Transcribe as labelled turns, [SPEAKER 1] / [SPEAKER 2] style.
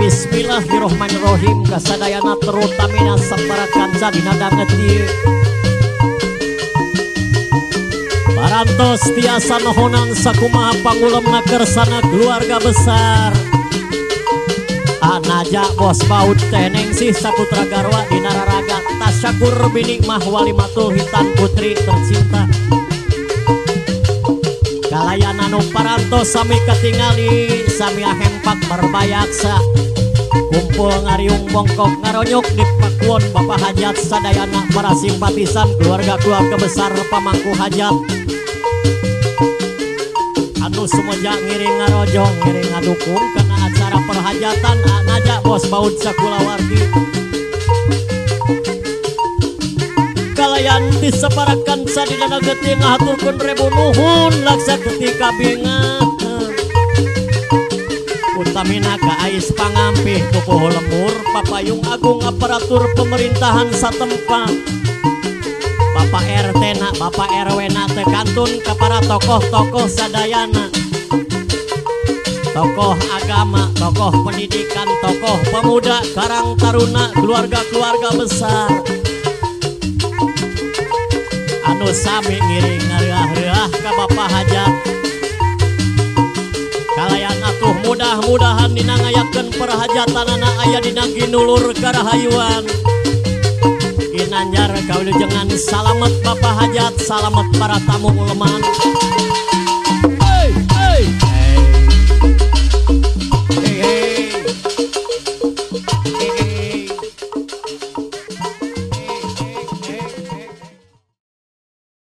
[SPEAKER 1] Bismillahirrahmanirrahim kasadayana terutamina saparakan sadina dangeti parantos tiasa nohonan sakumaha pangulemna kersana keluarga besar anaja bos baut teneng sih saputra garwa di nararaga tasyakur bini mahwalimatul hitan putri tercinta kalayan anu parantos sami ketingali sami ahempak berbayaksa kumpul ngariung bongkok ngaronyok di pakuon Bapak Hajat sadayana para simpatisan keluarga-keluarga besar pamangku hajat anu semenjak ngiring ngarojong ngiring ngadukung karena acara perhajatan anaja bos baut sakulawargi kalayan diseparakan sadina getih ngahaturkeun rebu nuhun laksa ketika bingat utamina ka ais pangampih pupuh lemur papayung agung aparatur pemerintahan satempat Bapak RT na Bapak RW na tekantun ka para tokoh-tokoh sadayana tokoh agama, tokoh pendidikan, tokoh pemuda, karang taruna, keluarga-keluarga besar anu sami ngiring ngariah-riah ka Bapak Hajat kalayan atuh mudah-mudahan dina ngayakeun perhajatan anak aya dina ginulur karahayuan kinanjar kawilujengan salamet Bapak Hajat salamet para tamu uleman